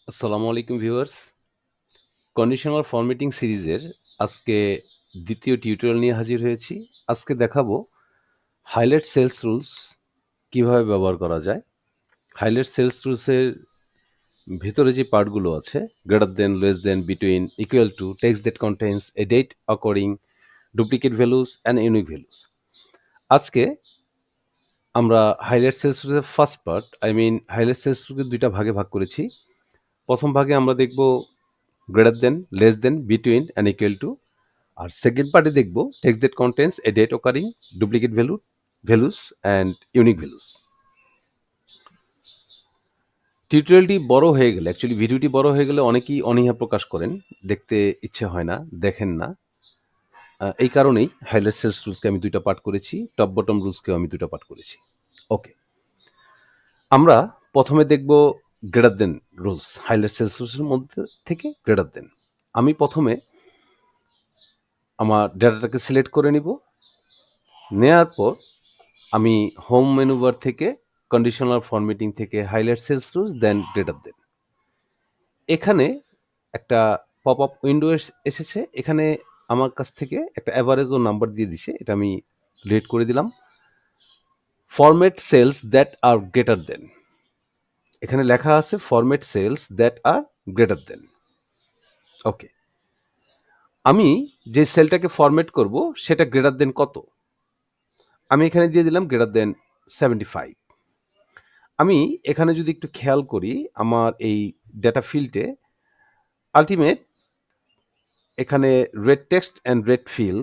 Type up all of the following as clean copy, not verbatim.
আসসালামু আলাইকুম viewers. Conditional formatting সিরিজের আজকে দ্বিতীয় টিউটোরিয়াল নিয়ে হাজির হয়েছি। আজকে দেখাবো হাইলাইট সেলস রুলস কিভাবে ব্যবহার করা যায়। হাইলাইট সেলস রুলসের ভেতরে যে পার্টগুলো আছে, greater than, less than, between, equal to, text that contains a date according, duplicate values and unique values. আজকে আমরা হাইলাইট সেলস রুলসের ফার্স্ট পার্ট, হাইলাইট সেলস রুলসকে দুইটা ভাগে ভাগ করেছি। প্রথম ভাগে আমরা দেখব greater than, less than, between and equal to. আর সেকেন্ড পার্টে দেখব text that contains a date occurring, duplicate values and unique values. টিউটোরিয়ালটি বড় হয়ে গেলে, অ্যাকচুয়ালি ভিডিওটি বড় হয়ে গেলে অনেকেই অনীহা প্রকাশ করেন, দেখতে ইচ্ছে হয় না, দেখেন না। এই কারণেই হাইলাইট সেলস রুলসকে আমি দুইটা পার্ট করেছি, টপ বটম রুলসকেও আমি দুইটা পার্ট করেছি। ওকে, আমরা প্রথমে দেখব greater than rules. Highlight cells রুলসের মধ্যে থেকে গ্রেটার দেন। আমি প্রথমে আমার ডেটাটাকে সিলেক্ট করে নিব। নেওয়ার পর আমি হোম মেনু বার থেকে কন্ডিশনাল ফরম্যাটিং থেকে highlight cells rules then greater than, এখানে একটা পপ আপ উইন্ডো এসেছে। এখানে আমার কাছ থেকে একটা অ্যাভারেজ ও নাম্বার দিয়ে দিছে, এটা আমি ডিলিট করে দিলাম। Format cells that are greater than, এখানে লেখা আছে format cells that are greater than. Okay, আমি যে সেলটাকে ফরম্যাট করব সেটা গ্রেটার দেন কত, আমি এখানে দিয়ে দিলাম গ্রেটার দেন 75। আমি এখানে যদি একটু খেয়াল করি, আমার এই ডেটা ফিল্ডে আলটিমেট এখানে red text and red feel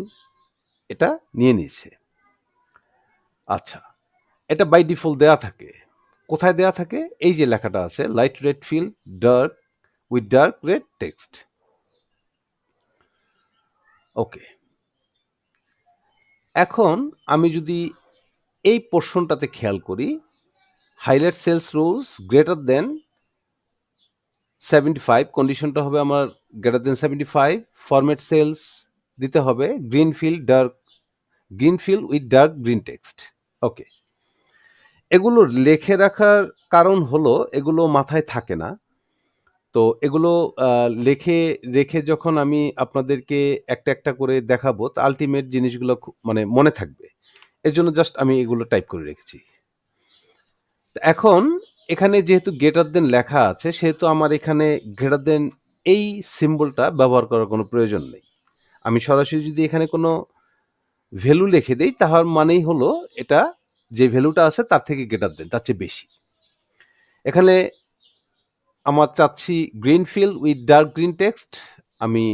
এটা নিয়ে নিয়েছে। আচ্ছা, এটা বাই ডিফল্ট দেয়া থাকে। কোথায় দেয়া থাকে? এই যে লেখাটা আছে, light red fill dark with dark red text. Okay, এখন আমি যদি এই পোর্শনটাতে খেয়াল করি, highlight cells rules greater than 75, কন্ডিশনটা হবে আমার গ্রেটার দেন 75। ফরম্যাট সেলস দিতে হবে green fill with dark green text. Okay, এগুলো লিখে রাখার কারণ হলো এগুলো মাথায় থাকে না। তো এগুলো লিখে রেখে যখন আমি আপনাদেরকে একটা একটা করে দেখাবো, তো আলটিমেট জিনিসগুলো মানে মনে থাকবে। এর জন্য জাস্ট আমি এগুলো টাইপ করে রেখেছি। এখন এখানে যেহেতু গ্রেটার দেন লেখা আছে, সেহেতু আমার এখানে গ্রেটার দেন এই সিম্বলটা ব্যবহার করার কোনো প্রয়োজন নেই। আমি সরাসরি যদি এখানে কোনো ভ্যালু লিখে দেই, তাহার মানেই হলো এটা যে ভ্যালুটা আছে তার থেকে গ্রেটার দেন, তার চেয়ে বেশি। এখানে আমার চাচ্ছি green fill with dark green text. আমি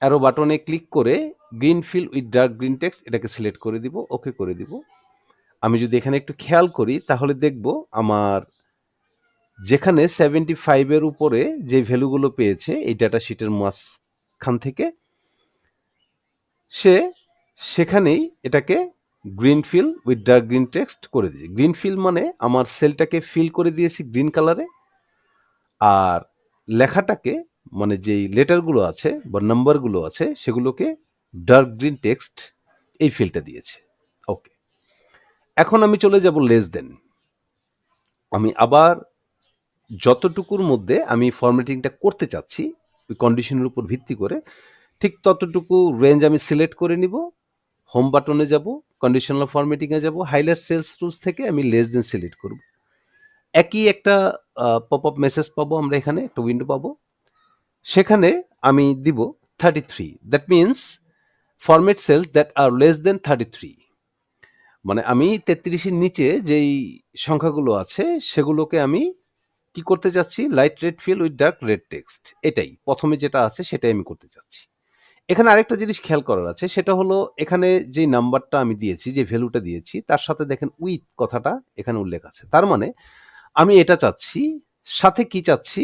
অ্যারো বাটনে ক্লিক করে green fill with dark green text এটাকে সিলেক্ট করে দিব, ওকে করে দিব। আমি যদি এখানে একটু খেয়াল করি তাহলে দেখব আমার যেখানে 75 এর উপরে যে ভ্যালুগুলো পেয়েছে এই ডাটা শিটের মাঝখান থেকে, সেখানেই এটাকে green fill with dark green text করে দিয়েছি। গ্রিন ফিল মানে আমার সেলটাকে ফিল করে দিয়েছি গ্রিন কালারে, আর লেখাটাকে মানে যেই লেটারগুলো আছে বা নাম্বারগুলো আছে সেগুলোকে ডার্ক গ্রিন টেক্সট এই ফিলটা দিয়েছে। ওকে, এখন আমি চলে যাব লেস দেন। আমি আবার যতটুকুর মধ্যে আমি ফরম্যাটিংটা করতে চাচ্ছি ওই কন্ডিশনের উপর ভিত্তি করে ঠিক ততটুকু রেঞ্জ আমি সিলেক্ট করে নিব। হোম বাটনে যাব, কন্ডিশনাল ফরম্যাটিংয়ে যাব, হাইলাইট সেলস রুলস থেকে আমি লেস দেন সিলেক্ট করব। একই একটা পপ আপ মেসেজ পাবো, আমরা এখানে একটা উইন্ডো পাবো, সেখানে আমি দিব 33। That means format cells that are less than 33, মানে আমি 33-এর নিচে যেই সংখ্যাগুলো আছে সেগুলোকে আমি কি করতে চাচ্ছি, light red feel with dark red text, এটাই প্রথমে যেটা আছে সেটাই আমি করতে চাচ্ছি। এখানে আরেকটা জিনিস খেয়াল করার আছে, সেটা হলো এখানে যে নাম্বারটা আমি দিয়েছি, যে ভ্যালুটা দিয়েছি, তার সাথে দেখেন উইথ কথাটা এখানে উল্লেখ আছে। তার মানে আমি এটা চাচ্ছি, সাথে কি চাচ্ছি,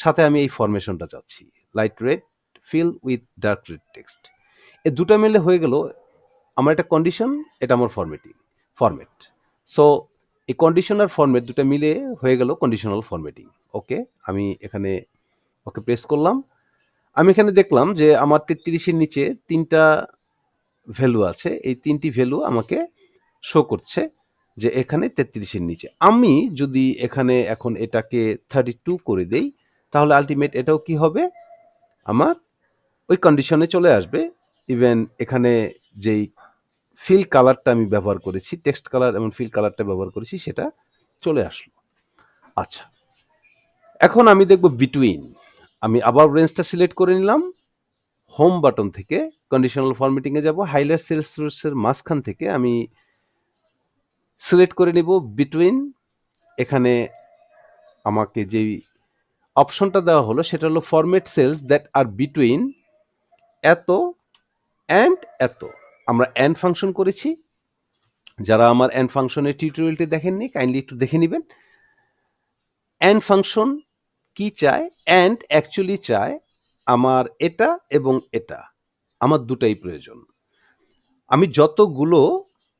সাথে আমি এই ফরমেশনটা চাচ্ছি, light red feel with dark red text. এই দুটো মিলে হয়ে গেল আমার একটা কন্ডিশন, এটা আমার ফরম্যাট। সো এই কন্ডিশন আর ফরম্যাট দুটো মিলে হয়ে গেল কন্ডিশনাল ফরম্যাটিং। ওকে, আমি এখানে ওকে প্রেস করলাম। আমি এখানে দেখলাম যে আমার 33-এর নিচে 3টা ভ্যালু আছে, এই 3টি ভ্যালু আমাকে শো করছে। যে এখানে 33-এর নিচে। আমি যদি এখানে এখন এটাকে 32 করে দেই, তাহলে আল্টিমেট এটাও কি হবে? আমার ওই কন্ডিশনে চলে আসবে। ইভেন এখানে যেই ফিল কালারটা আমি ব্যবহার করেছি, টেক্সট কালার এবং ফিল কালারটা ব্যবহার করেছি, সেটা চলে আসলো। আচ্ছা, এখন আমি দেখব বিটুইন। আমি আবার রেঞ্জটা সিলেক্ট করে নিলাম। হোম বাটন থেকে কন্ডিশনাল ফরম্যাটিংয়ে যাব। হাইলাইট সেলস রুলসের মাঝখান থেকে আমি সিলেক্ট করে নেব বিটুইন। এখানে আমাকে যেই অপশনটা দেওয়া হলো সেটা হলো format cells that are between এত অ্যান্ড এত। আমরা অ্যান্ড ফাংশন করেছি। যারা আমার অ্যান্ড ফাংশনের টিউটোরিয়ালটি দেখেননি, কাইন্ডলি একটু দেখে নেবেন। অ্যান্ড ফাংশন কি চায়? অ্যান্ড অ্যাকচুয়ালি চায় আমার এটা এবং এটা, আমার দুটাই প্রয়োজন। আমি যতগুলো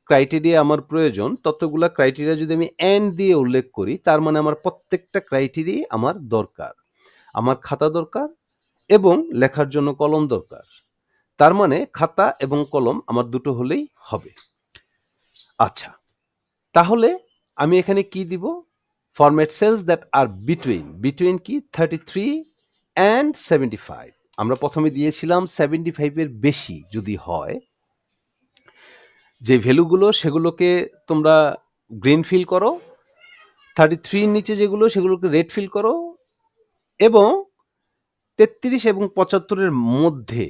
ক্রাইটেরিয়া আমার প্রয়োজন, ততগুলা ক্রাইটেরিয়া যদি আমি অ্যান্ড দিয়ে উল্লেখ করি, তার মানে আমার প্রত্যেকটা ক্রাইটেরিয়া আমার দরকার। আমার খাতা দরকার এবং লেখার জন্য কলম দরকার। তার মানে খাতা এবং কলম আমার দুটো হলেই হবে। আচ্ছা, তাহলে আমি এখানে কি দিব? Format cells that are between. Between কি? 33 অ্যান্ড 75। আমরা প্রথমে দিয়েছিলাম 75 এর বেশি যদি হয়, যে ভ্যালুগুলো সেগুলোকে তোমরা গ্রিন ফিল করো, 33 এর নিচে যেগুলো সেগুলোকে রেড ফিল করো, এবং 33 এবং 75 এর মধ্যে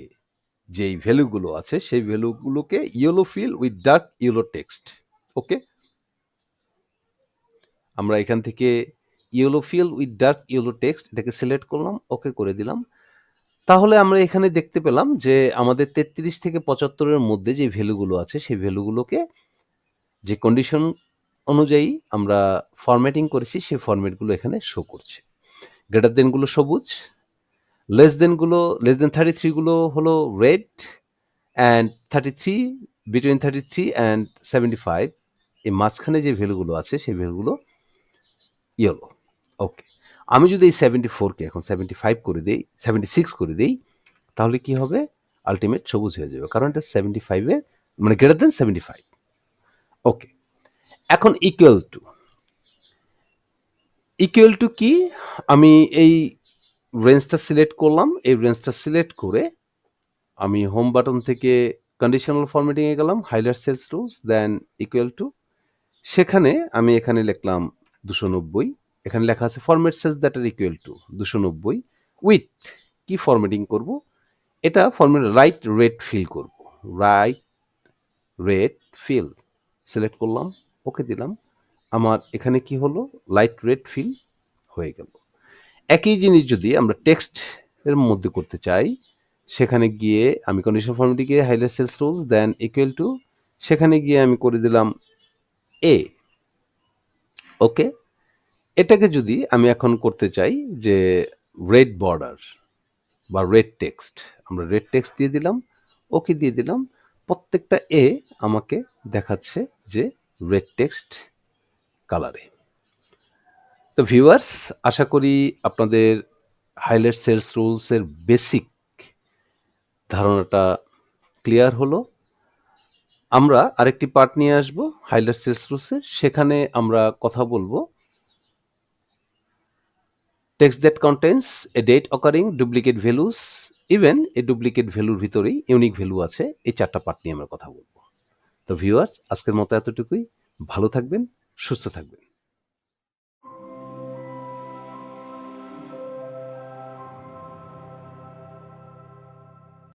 যেই ভ্যালুগুলো আছে সেই ভ্যালুগুলোকে yellow fill with dark yellow text. Okay, আমরা এখান থেকে yellow fill with dark yellow text এটাকে সিলেক্ট করলাম, ওকে করে দিলাম। তাহলে আমরা এখানে দেখতে পেলাম যে আমাদের 33 থেকে 75 এর মধ্যে যে ভ্যালুগুলো আছে সেই ভ্যালুগুলোকে যে কন্ডিশন অনুযায়ী আমরা ফরম্যাটিং করেছি সেই ফরম্যাটগুলো এখানে শো করছে। গ্রেটার দেনগুলো সবুজ, লেস দেন 33 গুলো হলো রেড, অ্যান্ড 33 বিটুইন 33 অ্যান্ড 75 এই মাঝখানে যে ভ্যালুগুলো আছে সেই ভ্যালুগুলো ইয়েলো। ওকে, আমি যদি এই 74কে এখন 75 করে দেই, 76 করে দেই, তাহলে কি হবে? আলটিমেট সবুজ হয়ে যাবে, কারণ এটা 75 এর মানে গ্রেটার দেন 75। ওকে, এখন ইকুয়াল টু কি? আমি এই রেঞ্জটা সিলেক্ট করলাম। এই রেঞ্জটা সিলেক্ট করে আমি হোম বাটন থেকে কন্ডিশনাল ফরম্যাটিংয়ে গেলাম, highlight cells rules, then equal to. সেখানে আমি এখানে লিখলাম 290। এখানে লেখা আছে format cells that are equal to 290 with কি ফরম্যাটিং করব? এটা ফরম্যাট রাইট রেড ফিল করব। রাইট রেড ফিল সিলেক্ট করলাম, ওকে দিলাম। আমার এখানে কি হলো? লাইট রেড ফিল হয়ে গেল। একই জিনিস যদি আমরা টেক্সট এর মধ্যে করতে চাই, সেখানে গিয়ে আমি কন্ডিশন ফরম্যাটে গিয়ে highlight cells rules, then equal to, সেখানে গিয়ে আমি করে দিলাম এ। ওকে, এটাকে যদি আমি এখন করতে চাই যে রেড বর্ডার বা রেড টেক্সট, আমরা রেড টেক্সট দিয়ে দিলাম, ওকে দিয়ে দিলাম। প্রত্যেকটা এ আমাকে দেখাচ্ছে যে রেড টেক্সট কালারে। তো ভিউয়ার্স, আশা করি আপনাদের হাইলাইট সেলস রুলসের বেসিক ধারণাটা ক্লিয়ার হলো। আমরা আরেকটি পার্ট নিয়ে আসবো হাইলাইট সেলস রুলসের, সেখানে আমরা কথা বলবো text that contains a date occurring duplicate values, even এই ডুপ্লিকেট ভ্যালুর ভিতরেই ইউনিক ভ্যালু আছে। এই 4টা পার্ট নিয়ে আমরা কথা বলবো। তো ভিউয়ার্স, আজকের মতো এতটুকুই। ভালো থাকবেন, সুস্থ থাকবেন।